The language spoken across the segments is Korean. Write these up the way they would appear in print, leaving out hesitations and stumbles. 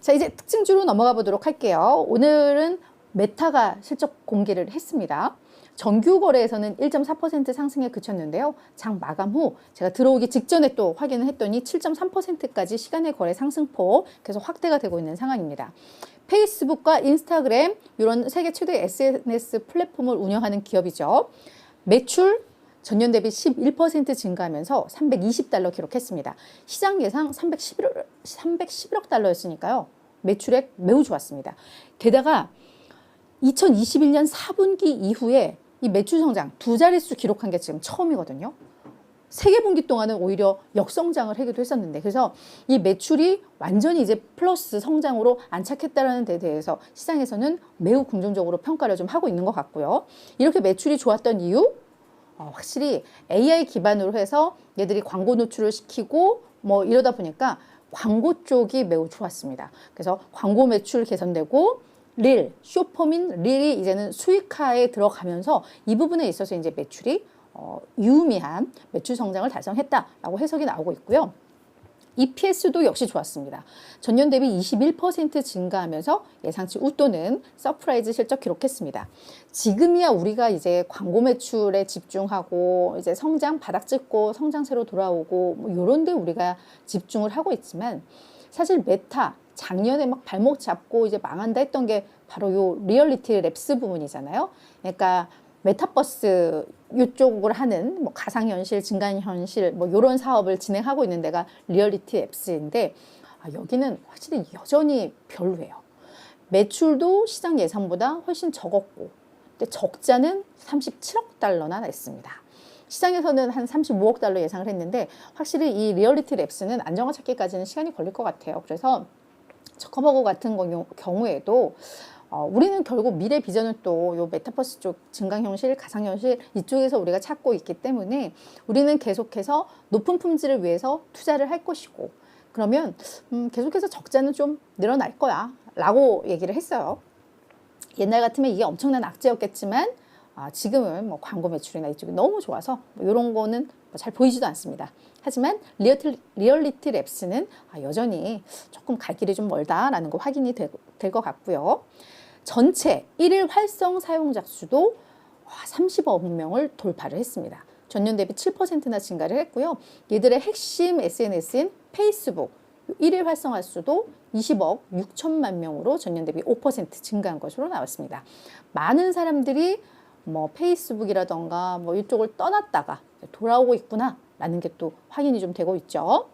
자, 이제 특징주로 넘어가 보도록 할게요. 오늘은 메타가 실적 공개를 했습니다. 정규 거래에서는 1.4% 상승에 그쳤는데요. 장 마감 후 제가 들어오기 직전에 또 확인을 했더니 7.3%까지 시간의 거래 상승폭 계속 확대가 되고 있는 상황입니다. 페이스북과 인스타그램 이런 세계 최대 SNS 플랫폼을 운영하는 기업이죠. 매출 전년 대비 11% 증가하면서 320달러 기록했습니다. 시장 예상 311억 달러였으니까요. 매출액 매우 좋았습니다. 게다가 2021년 4분기 이후에 이 매출 성장 두 자릿수 기록한 게 지금 처음이거든요. 세 개 분기 동안은 오히려 역성장을 하기도 했었는데, 그래서 이 매출이 완전히 이제 플러스 성장으로 안착했다는 데 대해서 시장에서는 매우 긍정적으로 평가를 좀 하고 있는 것 같고요. 이렇게 매출이 좋았던 이유, 확실히 AI 기반으로 해서 얘들이 광고 노출을 시키고 뭐 이러다 보니까 광고 쪽이 매우 좋았습니다. 그래서 광고 매출 개선되고 릴, 쇼폼인 릴이 이제는 수익화에 들어가면서 이 부분에 있어서 이제 매출이 유의미한 매출 성장을 달성했다라고 해석이 나오고 있고요. EPS도 역시 좋았습니다. 전년 대비 21% 증가하면서 예상치 웃도는 서프라이즈 실적 기록했습니다. 지금이야 우리가 이제 광고 매출에 집중하고 이제 성장 바닥 찍고 성장세로 돌아오고 뭐 요런 데 우리가 집중을 하고 있지만, 사실 메타 작년에 막 발목 잡고 이제 망한다 했던 게 바로 요 리얼리티 랩스 부분이잖아요. 그러니까 메타버스 이쪽을 하는 뭐 가상현실, 증강현실 뭐 이런 사업을 진행하고 있는 데가 리얼리티 앱스인데, 여기는 확실히 여전히 별로예요. 매출도 시장 예상보다 훨씬 적었고, 근데 적자는 37억 달러나 냈습니다. 시장에서는 한 35억 달러 예상을 했는데 확실히 이 리얼리티 랩스는 안정화 찾기까지는 시간이 걸릴 것 같아요. 그래서 저커버거 같은 경우에도 우리는 결국 미래 비전은 또 요 메타버스 쪽 증강현실, 가상현실 이쪽에서 우리가 찾고 있기 때문에 우리는 계속해서 높은 품질을 위해서 투자를 할 것이고, 그러면 계속해서 적자는 좀 늘어날 거야 라고 얘기를 했어요. 옛날 같으면 이게 엄청난 악재였겠지만 지금은 뭐 광고 매출이나 이쪽이 너무 좋아서 뭐 이런 거는 잘 보이지도 않습니다. 하지만 리얼리티 랩스는 여전히 조금 갈 길이 좀 멀다라는 거 확인이 될 것 같고요. 전체 1일 활성 사용자 수도 30억 명을 돌파를 했습니다. 전년 대비 7%나 증가를 했고요. 얘들의 핵심 SNS인 페이스북 1일 활성화 수도 20억 6천만 명으로 전년 대비 5% 증가한 것으로 나왔습니다. 많은 사람들이 뭐 페이스북이라던가 뭐 이쪽을 떠났다가 돌아오고 있구나 라는 게 또 확인이 좀 되고 있죠.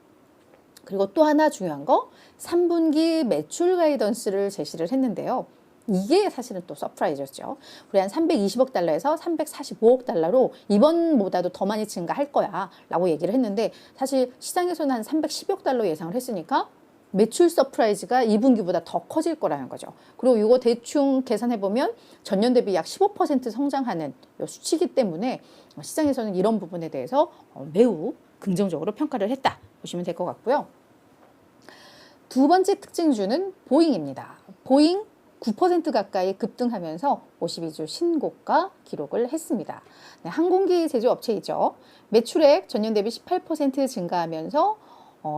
그리고 또 하나 중요한 거, 3분기 매출 가이던스를 제시를 했는데요. 이게 사실은 또 서프라이즈였죠. 우리 한 320억 달러에서 345억 달러로 이번보다도 더 많이 증가할 거야 라고 얘기를 했는데, 사실 시장에서는 한 310억 달러 예상을 했으니까 매출 서프라이즈가 2분기보다 더 커질 거라는 거죠. 그리고 이거 대충 계산해보면 전년 대비 약 15% 성장하는 수치이기 때문에 시장에서는 이런 부분에 대해서 매우 긍정적으로 평가를 했다 보시면 될 것 같고요. 두 번째 특징주는 보잉입니다. 보잉 9% 가까이 급등하면서 52주 신고가 기록을 했습니다. 네, 항공기 제조업체이죠. 매출액 전년 대비 18% 증가하면서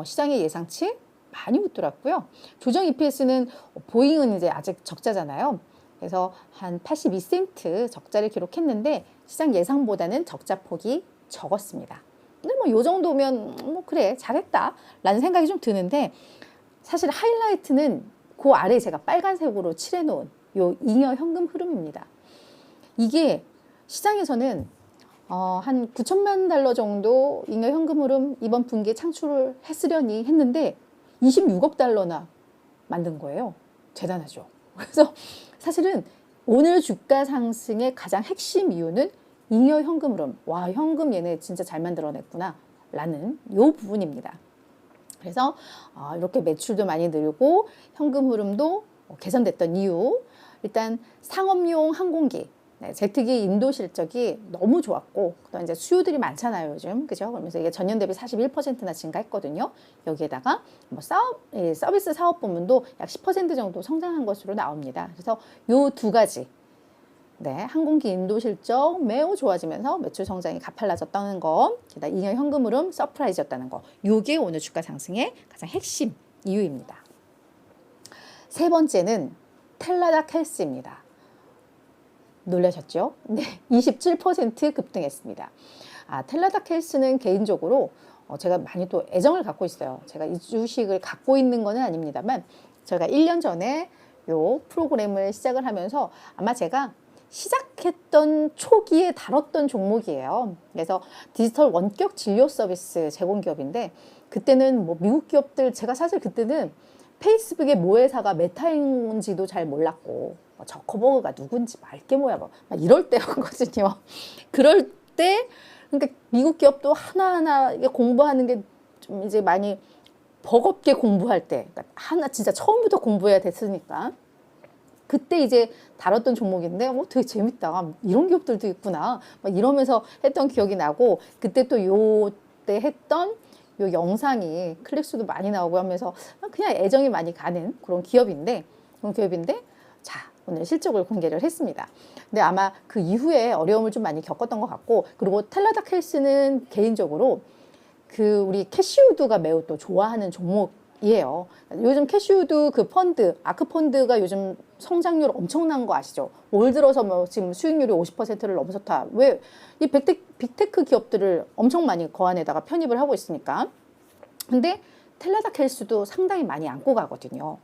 시장의 예상치 많이 웃돌았고요. 조정 EPS는 보잉은 이제 아직 적자잖아요. 그래서 한 82센트 적자를 기록했는데 시장 예상보다는 적자 폭이 적었습니다. 근데 뭐 요 정도면 뭐 그래 잘했다 라는 생각이 좀 드는데, 사실 하이라이트는 그 아래 제가 빨간색으로 칠해놓은 요 잉여 현금 흐름입니다. 이게 시장에서는 한 9천만 달러 정도 잉여 현금 흐름 이번 분기에 창출을 했으려니 했는데 26억 달러나 만든 거예요. 대단하죠. 그래서 사실은 오늘 주가 상승의 가장 핵심 이유는 잉여 현금 흐름. 와, 현금 얘네 진짜 잘 만들어냈구나 라는 요 부분입니다. 그래서 이렇게 매출도 많이 늘고 현금 흐름도 개선됐던 이유, 일단 상업용 항공기 제트기 인도 실적이 너무 좋았고, 그다음 이제 수요들이 많잖아요 요즘, 그죠? 그러면서 이게 전년 대비 41%나 증가했거든요. 여기에다가 뭐 서비스 사업 부문도 약 10% 정도 성장한 것으로 나옵니다. 그래서 요 두 가지, 항공기 인도 실적 매우 좋아지면서 매출 성장이 가팔라졌다는 거, 게다가 잉여 현금 흐름 서프라이즈였다는 거, 요게 오늘 주가 상승의 가장 핵심 이유입니다. 세 번째는 텔라닥 헬스입니다. 놀라셨죠? 네, 27% 급등했습니다. 텔라닥 헬스는 개인적으로 제가 많이 또 애정을 갖고 있어요. 제가 이 주식을 갖고 있는 거는 아닙니다만 제가 1년 전에 요 프로그램을 시작을 하면서 아마 제가 시작했던 초기에 다뤘던 종목이에요. 그래서 디지털 원격 진료 서비스 제공 기업인데 그때는 뭐 미국 기업들 제가 사실 그때는 페이스북의 모회사가 메타인지도 잘 몰랐고 저커버그가 누군지 말게 뭐야 막 이럴 때였거든요. 그럴 때 그러니까 미국 기업도 하나하나 공부하는 게 좀 이제 많이 버겁게 공부할 때 그러니까 하나 진짜 처음부터 공부해야 됐으니까 그때 이제 다뤘던 종목인데 되게 재밌다. 이런 기업들도 있구나. 막 이러면서 했던 기억이 나고 그때 또 요때 했던 요 영상이 클릭수도 많이 나오고 하면서 그냥 애정이 많이 가는 그런 기업인데 자 오늘 실적을 공개를 했습니다. 근데 아마 그 이후에 어려움을 좀 많이 겪었던 것 같고 그리고 텔라닥 헬스는 개인적으로 그 우리 캐시우드가 매우 또 좋아하는 종목이에요. 요즘 캐시우드 그 펀드 아크펀드가 요즘 성장률 엄청난 거 아시죠? 올 들어서 뭐 지금 수익률이 50%를 넘어섰다. 왜? 이 빅테크 기업들을 엄청 많이 그 안에다가 편입을 하고 있으니까. 근데 텔라닥 헬스도 상당히 많이 안고 가거든요.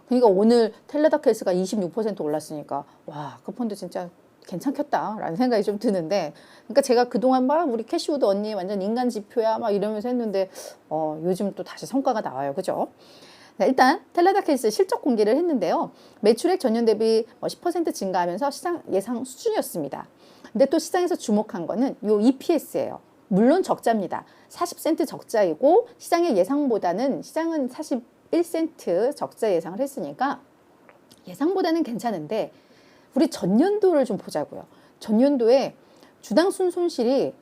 그러니까 오늘 텔라닥 헬스가 26% 올랐으니까 와, 그 펀드 진짜 괜찮겠다라는 생각이 좀 드는데 그러니까 제가 그동안 막 우리 캐시우드 언니 완전 인간 지표야 막 이러면서 했는데 요즘 또 다시 성과가 나와요. 그죠? 네, 일단 텔라닥 헬스 실적 공개를 했는데요. 매출액 전년 대비 10% 증가하면서 시장 예상 수준이었습니다. 근데 또 시장에서 주목한 거는 요 EPS예요. 물론 적자입니다. 40센트 적자이고 시장의 예상보다는 시장은 41센트 적자 예상을 했으니까 예상보다는 괜찮은데 우리 전년도를 좀 보자고요. 전년도에 주당 순손실이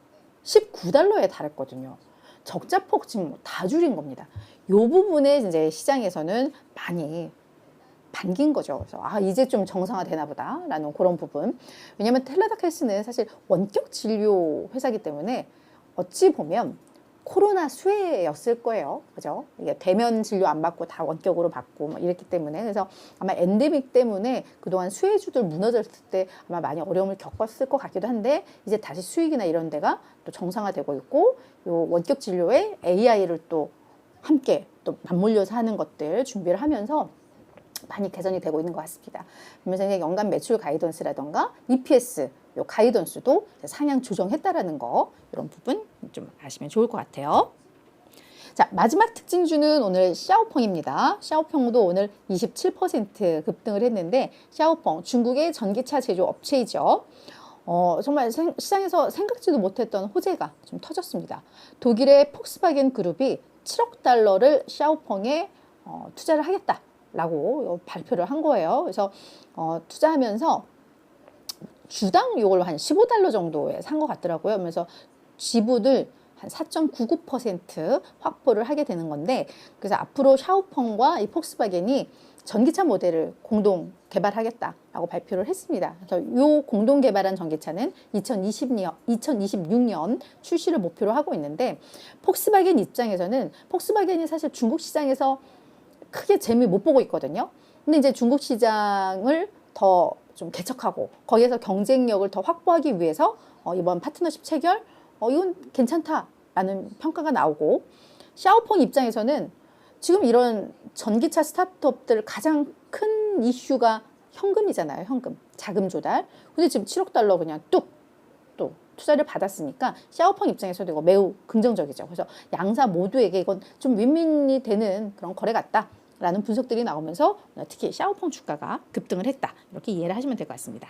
19달러에 달했거든요. 적자폭 지금 다 줄인 겁니다. 이 부분에 이제 시장에서는 많이 반긴 거죠. 그래서 이제 좀 정상화되나 보다라는 그런 부분. 왜냐하면 텔라닥 헬스는 사실 원격 진료 회사이기 때문에 어찌 보면 코로나 수혜였을 거예요. 그죠? 이게 대면 진료 안 받고 다 원격으로 받고 뭐 이랬기 때문에 그래서 아마 엔데믹 때문에 그동안 수혜주들 무너졌을 때 아마 많이 어려움을 겪었을 것 같기도 한데 이제 다시 수익이나 이런 데가 또 정상화되고 있고 요 원격 진료에 AI를 또 함께 또 맞물려서 하는 것들 준비를 하면서 많이 개선이 되고 있는 것 같습니다. 그러면서 이제 연간 매출 가이던스라던가 EPS 요 가이던스도 상향 조정했다라는 거 이런 부분 좀 아시면 좋을 것 같아요. 자 마지막 특징주는 오늘 샤오펑입니다. 샤오펑도 오늘 27% 급등을 했는데 샤오펑 중국의 전기차 제조 업체이죠. 정말 시장에서 생각지도 못했던 호재가 좀 터졌습니다. 독일의 폭스바겐 그룹이 7억 달러를 샤오펑에 투자를 하겠다라고 발표를 한 거예요. 그래서 투자하면서 주당 이걸 한 15달러 정도에 산 것 같더라고요. 그래서 지분을 한 4.99% 확보를 하게 되는 건데 그래서 앞으로 샤오펑과 이 폭스바겐이 전기차 모델을 공동 개발하겠다라고 발표를 했습니다. 그래서 이 공동 개발한 전기차는 2026년 출시를 목표로 하고 있는데 폭스바겐 입장에서는 폭스바겐이 사실 중국 시장에서 크게 재미 못 보고 있거든요. 근데 이제 중국 시장을 더 좀 개척하고 거기에서 경쟁력을 더 확보하기 위해서 이번 파트너십 체결 이건 괜찮다라는 평가가 나오고 샤오펑 입장에서는 지금 이런 전기차 스타트업들 가장 큰 이슈가 현금이잖아요. 현금, 자금 조달. 근데 지금 7억 달러 그냥 뚝 또 투자를 받았으니까 샤오펑 입장에서도 이거 매우 긍정적이죠. 그래서 양사 모두에게 이건 좀 윈윈이 되는 그런 거래 같다. 라는 분석들이 나오면서 특히 샤오펑 주가가 급등을 했다. 이렇게 이해를 하시면 될 것 같습니다.